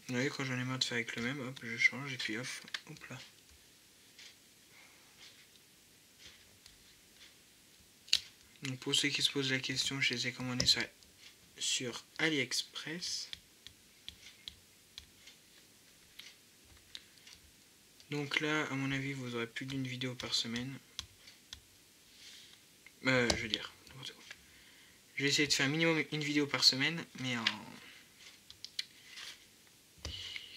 Vous voyez, quand j'en ai marre de faire avec le même, hop, je change et puis hop, hop là. Donc pour ceux qui se posent la question, je les ai commandés sur AliExpress. Donc là, à mon avis, vous aurez plus d'une vidéo par semaine. Je veux dire, n'importe quoi. Je vais essayer de faire minimum une vidéo par semaine, mais en...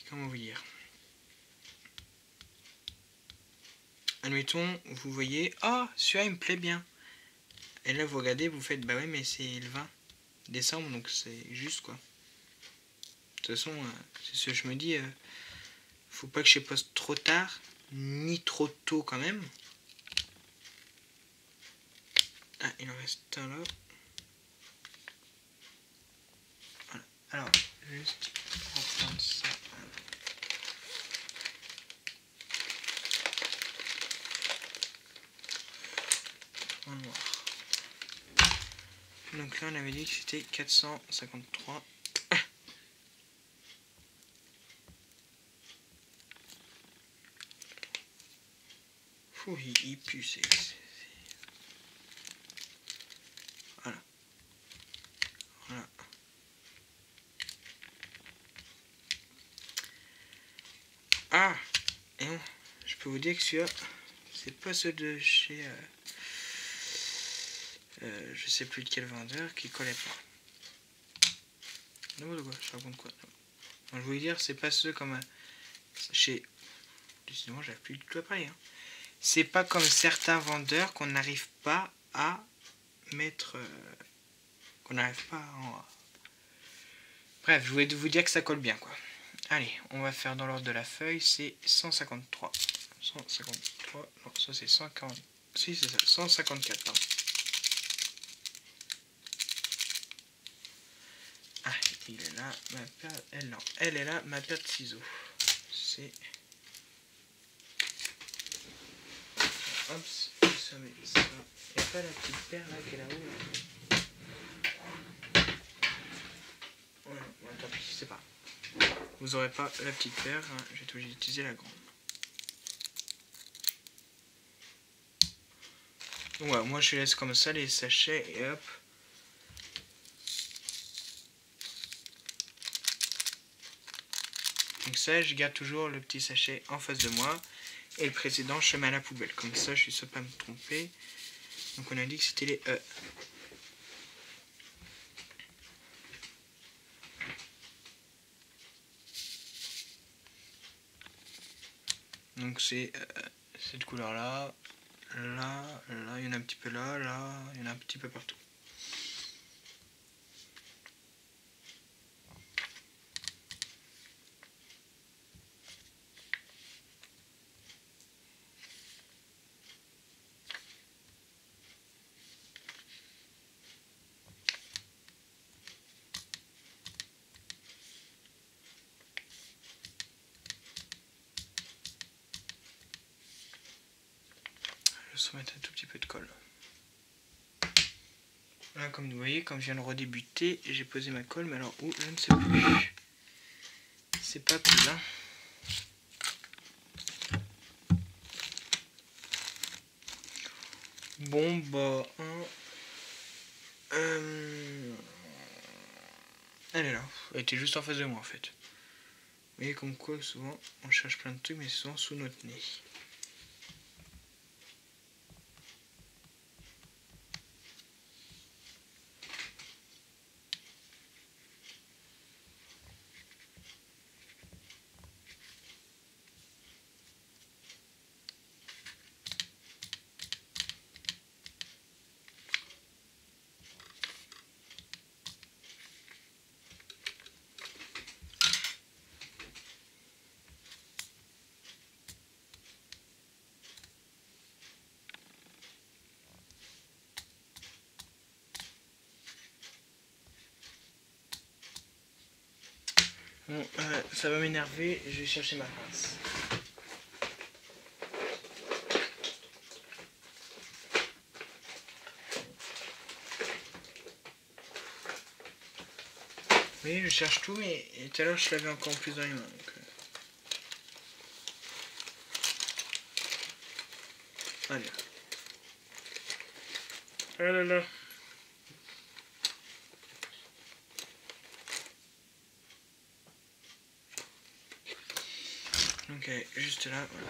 Comment vous dire? Admettons, vous voyez, ah, celui-là il me plaît bien. Et là, vous regardez, vous faites, bah ouais, mais c'est le 20 décembre, donc c'est juste quoi. De toute façon, c'est ce que je me dis, faut pas que je poste trop tard, ni trop tôt quand même. Ah, il en reste un là. Voilà. Alors, juste reprendre ça. En noir. Donc là, on avait dit que c'était 453. Fou, il pue, Voilà. Voilà. Ah, et non, je peux vous dire que celui-là, c'est pas ceux de chez... je sais plus de quel vendeur qui collait pas. Non, de quoi? Je raconte quoi? Donc, je voulais dire, c'est pas ceux comme chez... Décidément, j'avais plus du tout appareil. Hein. C'est pas comme certains vendeurs qu'on n'arrive pas à mettre... qu'on n'arrive pas à... Bref, je voulais vous dire que ça colle bien, quoi. Allez, on va faire dans l'ordre de la feuille, c'est 153. 153, non, ça c'est 140. Si, c'est ça, 154, pardon. Ah, il est là, ma paire... Elle, non, elle est là, ma paire de ciseaux. C'est... Hop, ça met ça. Il n'y a pas la petite paire là qui est là-haut là. Ouais, bon, tant pis, c'est pas. Vous aurez pas la petite paire, hein. Je vais être obligé d'utiliser la grande. Donc voilà, moi je laisse comme ça les sachets et hop. Donc ça, je garde toujours le petit sachet en face de moi. Et le précédent, je mets à la poubelle. Comme ça, je suis sûr de pas me tromper. Donc on a dit que c'était les E. Donc c'est cette couleur là, là, là, il y en a un petit peu là, là, il y en a un petit peu partout. Je vais remettre un tout petit peu de colle. Là, comme vous voyez, quand je viens de redébuter, j'ai posé ma colle, mais alors où, je ne sais plus. C'est pas plus hein. Bon, bah, elle est là. Elle était juste en face de moi, en fait. Vous voyez, comme quoi, souvent, on cherche plein de trucs, mais souvent sous notre nez. Bon, ça va m'énerver, je vais chercher ma pince. Oui, je cherche tout, mais tout à l'heure je l'avais encore plus dans les mains. Donc, allez. Oh là là. Donc, juste là, voilà.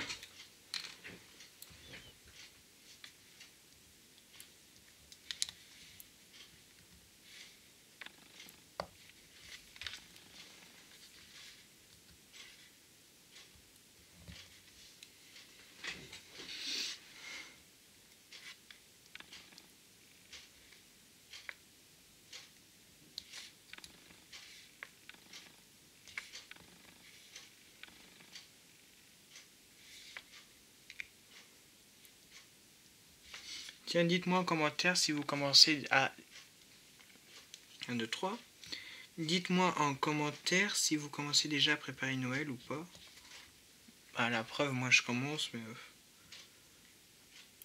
Tiens, dites-moi en commentaire si vous commencez à 1, 2, 3. Dites-moi en commentaire si vous commencez déjà à préparer Noël ou pas. À la preuve, moi je commence, mais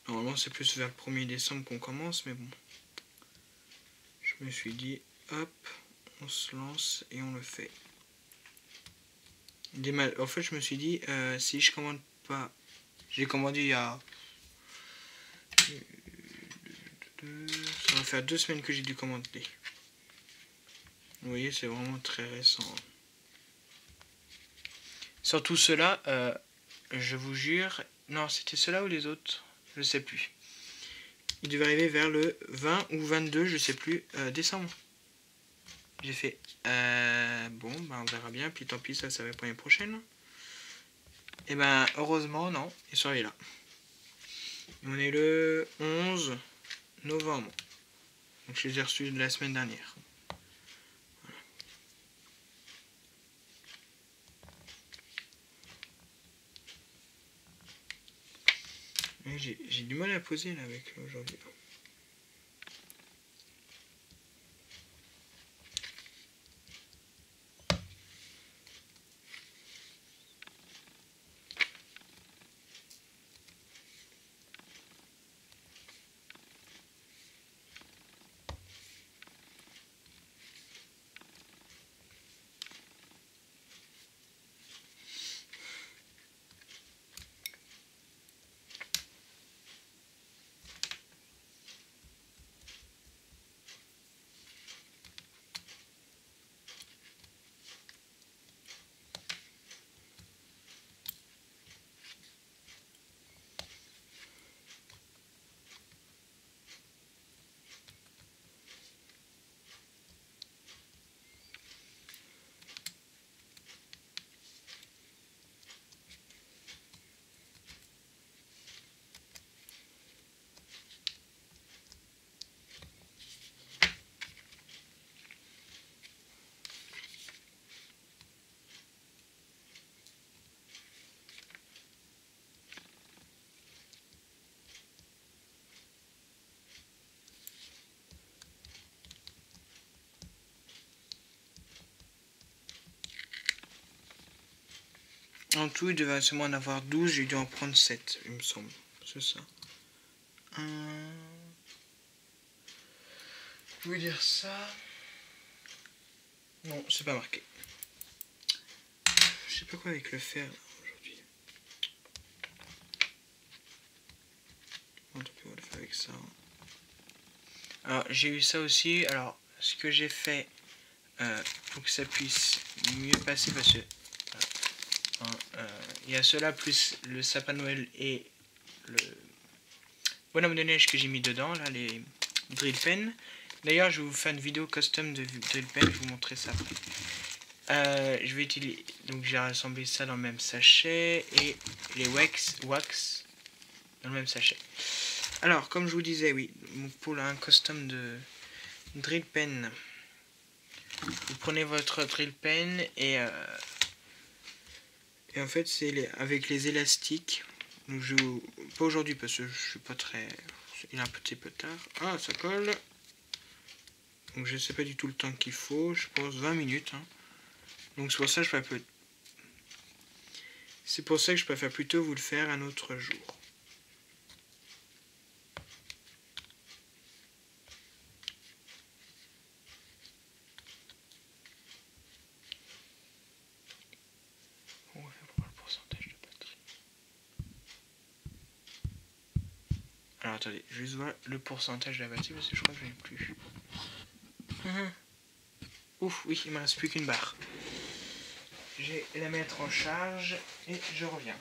normalement c'est plus vers le 1er décembre qu'on commence, mais bon. Je me suis dit, hop, on se lance et on le fait. En fait, je me suis dit, si je commande pas, j'ai commandé il y a... Ça va faire 2 semaines que j'ai dû commander. Vous voyez, c'est vraiment très récent. Surtout ceux-là, je vous jure... Non, c'était ceux-là ou les autres? Je sais plus. Il devait arriver vers le 20 ou 22, je sais plus, décembre. J'ai fait, bon, bah on verra bien, puis tant pis, ça va pour l'année prochaine. Et ben, heureusement, non, ils sont arrivés là. On est le 11 novembre. Donc je les ai reçus de la semaine dernière. Voilà. J'ai du mal à poser là avec aujourd'hui. En tout, il devait seulement en avoir 12, j'ai dû en prendre 7, il me semble. C'est ça. Je vais dire ça. Non, c'est pas marqué. Je sais pas quoi avec le fer là, aujourd'hui. On va le faire avec ça. Alors, j'ai eu ça aussi. Alors, ce que j'ai fait pour que ça puisse mieux passer, parce que il y a cela plus le sapin de Noël et le bonhomme de neige que j'ai mis dedans, là, les drill pens. D'ailleurs, je vais vous faire une vidéo custom de drill pen, je vais vous montrer ça après. Je vais utiliser, donc j'ai rassemblé ça dans le même sachet et les wax dans le même sachet. Alors, comme je vous disais, oui, pour un custom de drill pen, vous prenez votre drill pen et en fait c'est avec les élastiques. Donc pas aujourd'hui parce que je suis pas très... Il est un petit peu tard. Ah, ça colle. Donc je sais pas du tout le temps qu'il faut. Je pense 20 minutes. Hein. Donc c'est pour ça que je préfère plutôt vous le faire un autre jour. Alors attendez, je vais juste voir le pourcentage de la batterie parce que je crois que je n'ai plus. Ouf, oui, il me reste plus qu'une barre. Je vais la mettre en charge et je reviens.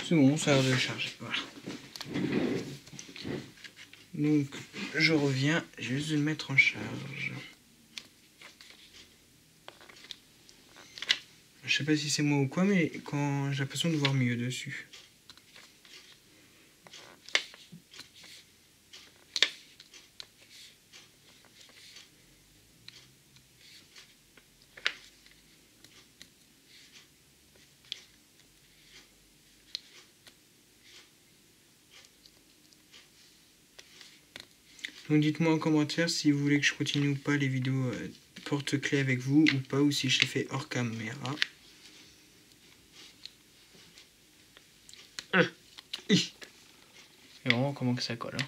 C'est bon, ça a l'air de charger. Voilà. Donc, je reviens. Je vais juste le mettre en charge. Je sais pas si c'est moi ou quoi, mais quand j'ai l'impression de voir mieux dessus. Donc dites-moi en commentaire si vous voulez que je continue ou pas les vidéos porte-clés avec vous ou pas, ou si je les fais hors caméra. Et vraiment comment que ça colle. Hein.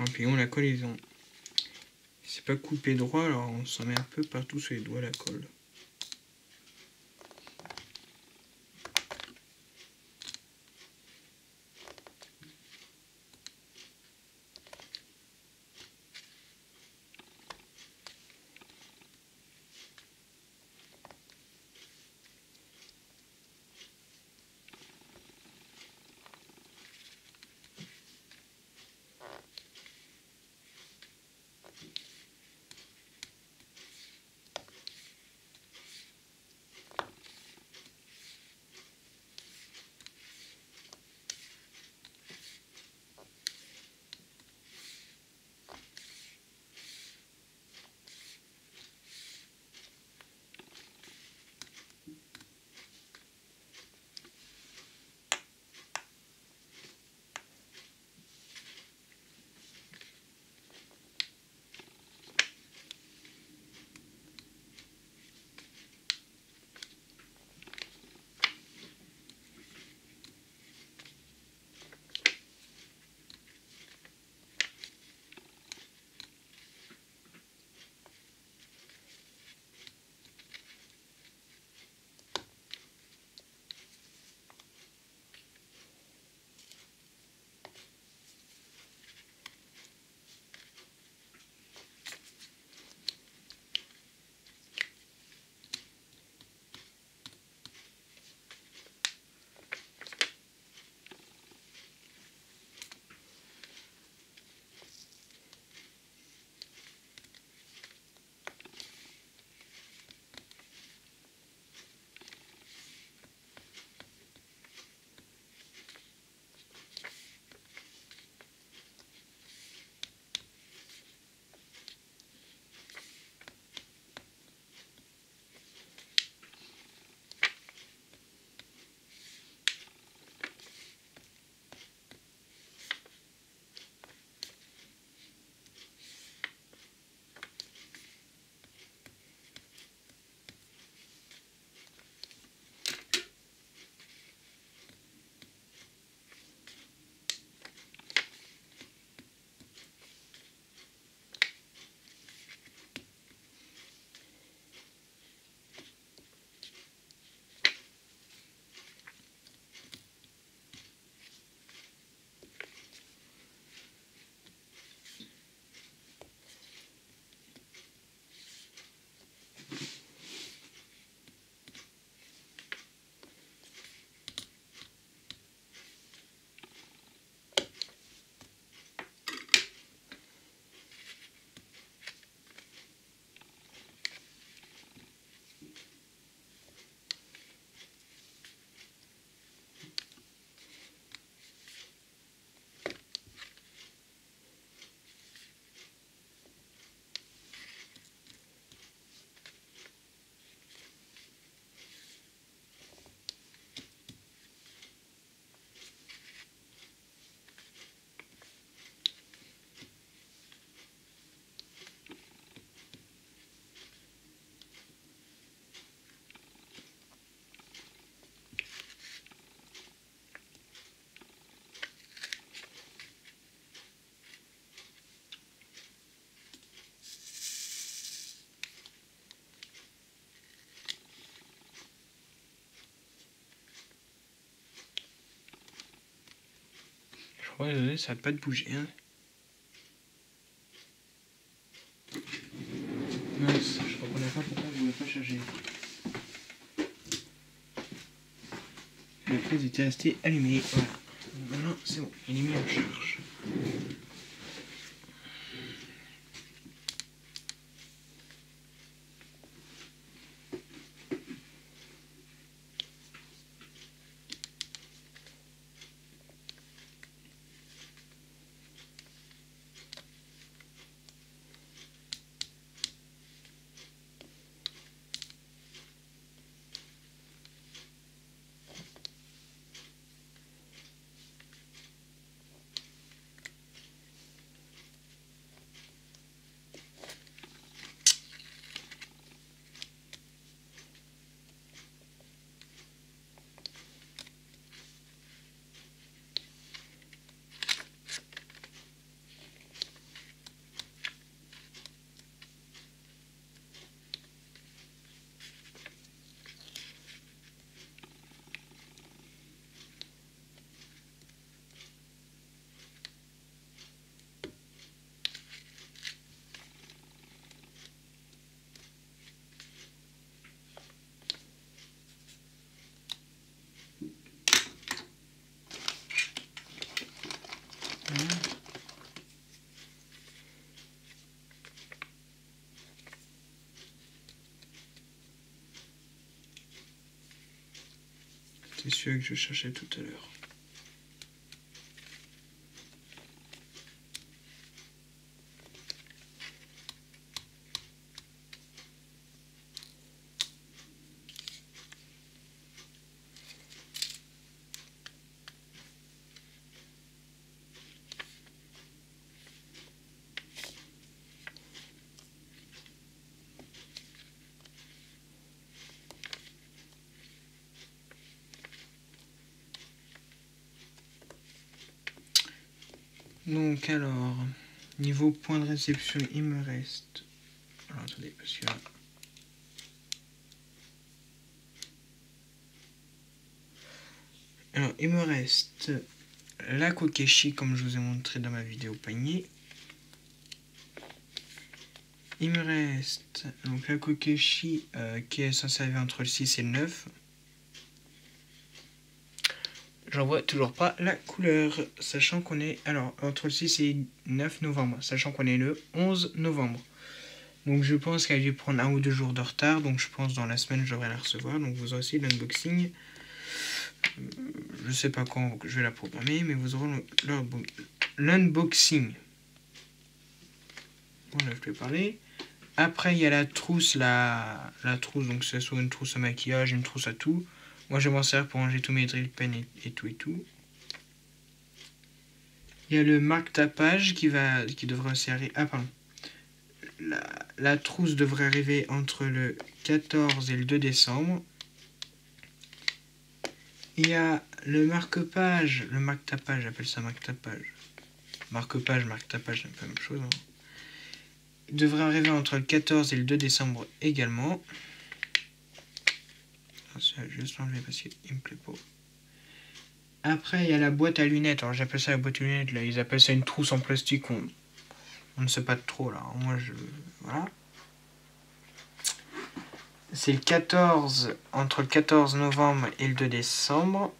Et puis on la colle, ils ont... C'est pas coupé droit, alors on s'en met un peu partout sur les doigts la colle. Ouais, désolé, ça arrête pas de bouger. Hein. Mince, je comprenais pas pourquoi je voulais pas charger. La prise était restée allumée. Voilà. Maintenant, c'est bon, il est mis en charge. C'est celui que je cherchais tout à l'heure. Donc alors, niveau point de réception, il me reste... Alors attendez, parce que là... Alors, il me reste la Kokeshi, comme je vous ai montré dans ma vidéo panier. Il me reste donc la Kokeshi qui est censée arriver entre le 6 et le 9. J'en vois toujours pas la couleur, sachant qu'on est... Alors, entre le 6 et 9 novembre, sachant qu'on est le 11 novembre. Donc je pense qu'elle a dû prendre 1 ou 2 jours de retard, donc je pense dans la semaine je devrais la recevoir. Donc vous aurez aussi l'unboxing. Je sais pas quand je vais la programmer, mais vous aurez l'unboxing. Voilà, je vais parler. Après, il y a la trousse, la trousse, donc c'est soit une trousse à maquillage, une trousse à tout. Moi, je vais m'en servir pour ranger tous mes drill pens et tout et tout. Il y a le marque-tapage qui devrait aussi arriver. Ah, pardon. La trousse devrait arriver entre le 14 et le 2 décembre. Il y a le marque-page, le marque-tapage, j'appelle ça marque-tapage. Marque-page, marque-tapage, c'est un peu la même chose. Hein. Il devrait arriver entre le 14 et le 2 décembre également. Je vais juste l'enlever parce qu'il me plaît pas. Après, il y a la boîte à lunettes. Alors, j'appelle ça la boîte à lunettes. Là, ils appellent ça une trousse en plastique. On ne sait pas trop, là. Moi, voilà. C'est le 14, entre le 14 novembre et le 2 décembre.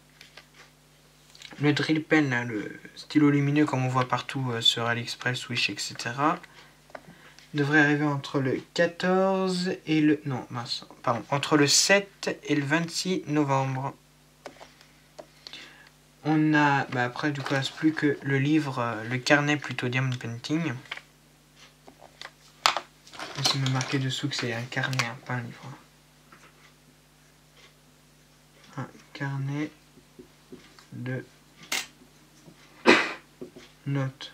Le drill pen, là, le stylo lumineux, comme on voit partout sur AliExpress, Wish, etc. devrait arriver entre le 14 et le... Non, mince, pardon. Entre le 7 et le 26 novembre. On a... Bah après, du coup, il ne reste plus que le livre, le carnet plutôt Diamond Painting. C'est me marqué dessous que c'est un carnet, hein, pas un livre. Un carnet de notes.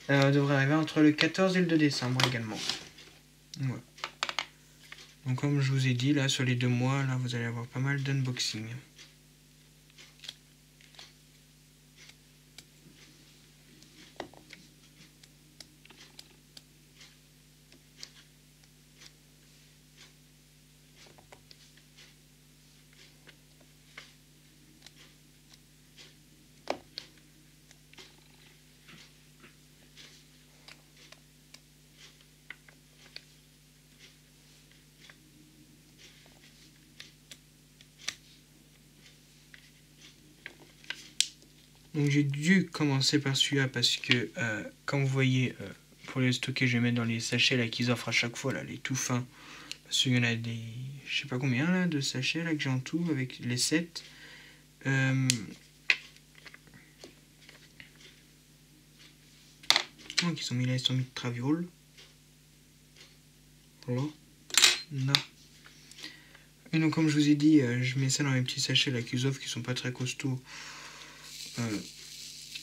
Devrait arriver entre le 14 et le 2 décembre également. Voilà. Donc comme je vous ai dit, là sur les 2 mois, là vous allez avoir pas mal d'unboxing. Donc j'ai dû commencer par celui-là parce que, comme vous voyez, pour les stocker, je vais mettre dans les sachets là qu'ils offrent à chaque fois, là, les tout fins. Parce qu'il y en a des, je sais pas combien là, de sachets là que j'ai en tout avec les 7. Donc ils sont mis là, ils sont mis de traviole. Voilà. Non. Et donc comme je vous ai dit, je mets ça dans les petits sachets là qu'ils offrent qui sont pas très costauds.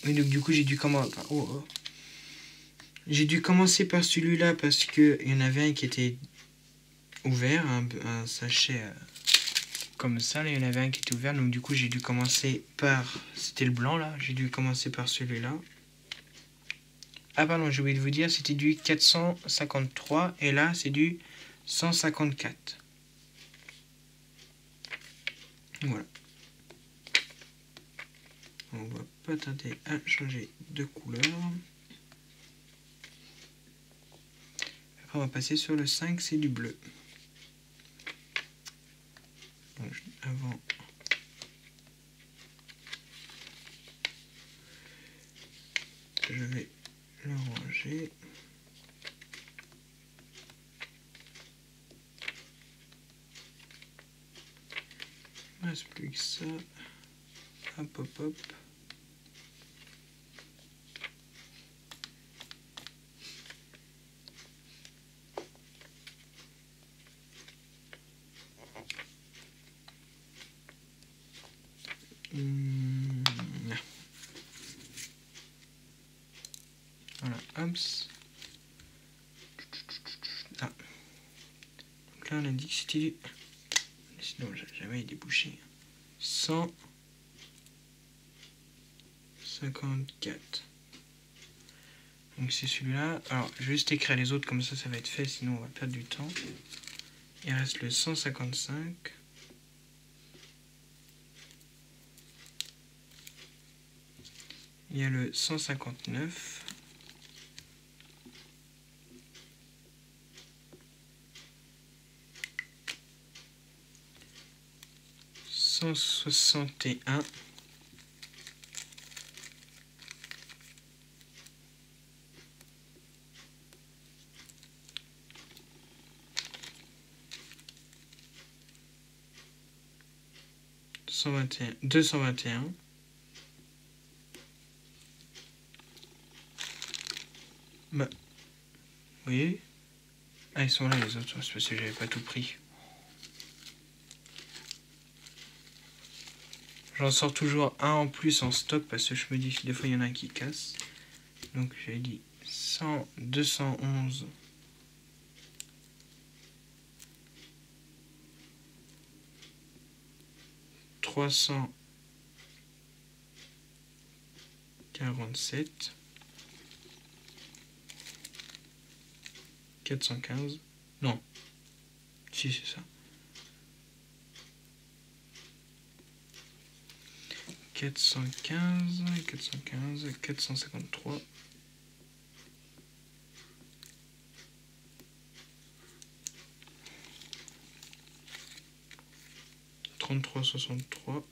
Et donc du coup j'ai dû commencer. J'ai dû commencer par celui-là parce que il y en avait un qui était ouvert, un sachet comme ça, là, il y en avait un qui était ouvert, donc du coup j'ai dû commencer par, c'était le blanc là, j'ai dû commencer par celui-là. Ah pardon, j'ai oublié de vous dire, c'était du 453 et là c'est du 154. Voilà. On va pas tarder à changer de couleur. Après on va passer sur le 5, c'est du bleu. Donc, avant, je vais le ranger. Il ne reste plus que ça. Hop hop hop. Voilà, hop. Ah. Donc là on a dit que c'était du... Sinon j'ai jamais débouché. 154. Donc c'est celui-là. Alors je vais juste écrire les autres comme ça va être fait, sinon on va perdre du temps. Il reste le 155. Il y a le 159. « 161. » « 221. » Bah, vous voyez? Ah, ils sont là les autres, c'est parce que j'avais pas tout pris. J'en sors toujours un en plus en stock parce que je me dis que des fois il y en a un qui casse. Donc j'ai dit 100, 211. 347. 415. Non. Si, c'est ça. 415, 453. 3363.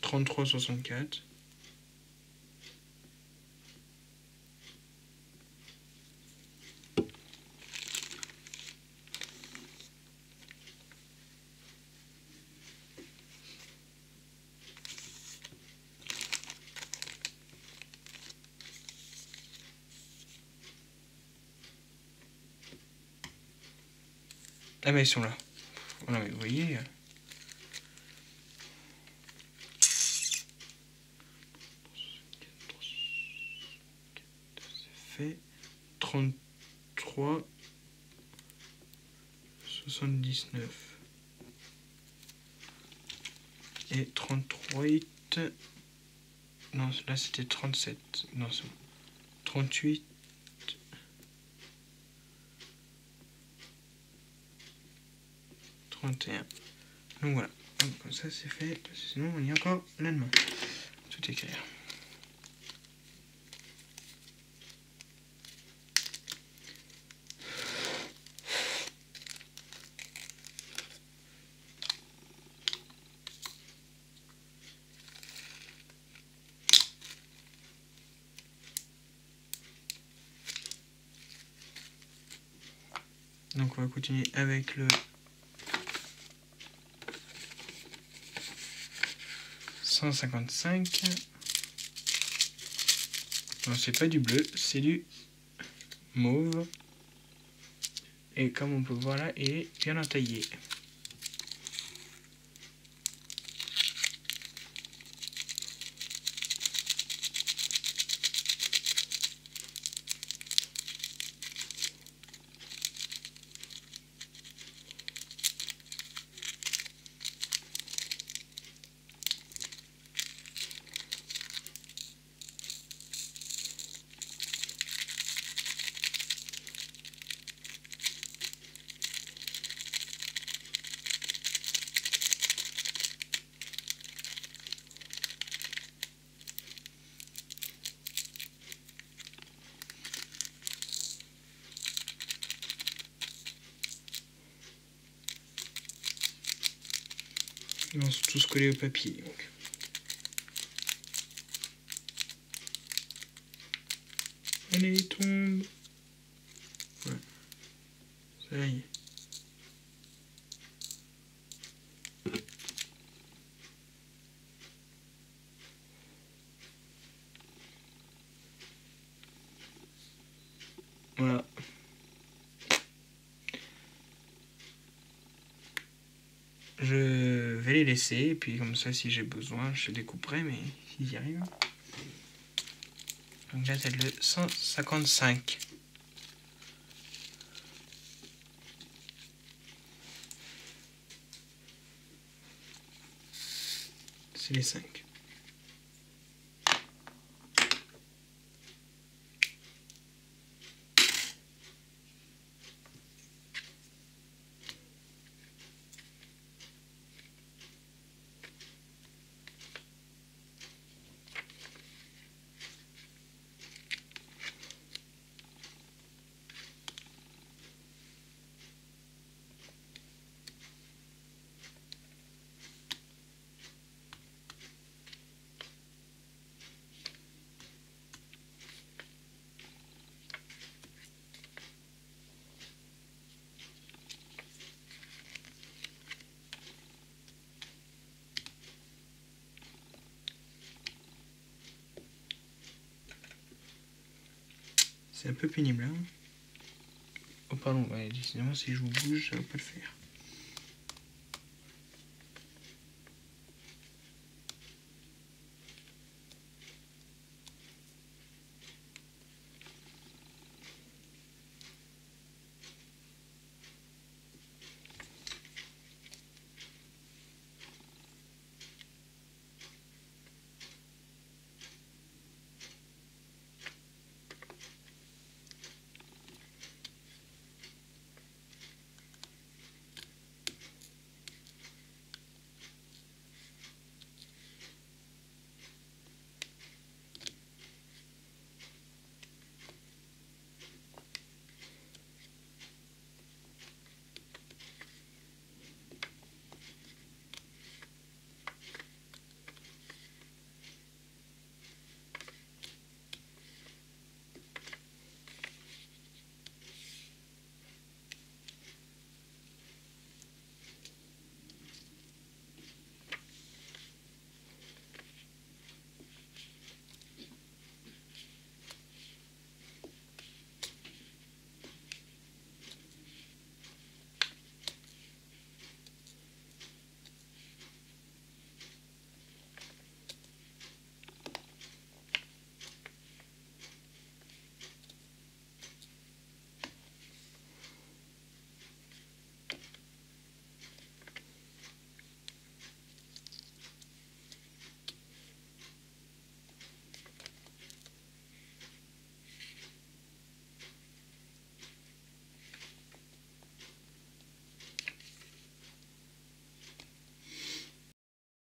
3364. Ah mais ils sont là. Voilà, mais vous voyez. Fait 33 79 et 38. Non, là c'était 37. Non, c'est bon. 38. 31. Donc voilà. Donc, comme ça c'est fait. Parce que sinon il y a encore là demain. Tout écrire. Donc on va continuer avec le 155. Non, c'est pas du bleu, c'est du mauve. Et comme on peut voir là, il est bien entaillé. Ils vont tous coller au papier. Donc. Allez, tombe. Voilà. Ça y est. Voilà. Je vais les laisser, et puis comme ça, si j'ai besoin, je découperai, mais s'ils y arrivent. Donc là, c'est le 155. C'est les 5. C'est un peu pénible, hein. Oh pardon, ouais, décidément si je vous bouge, ça va pas le faire.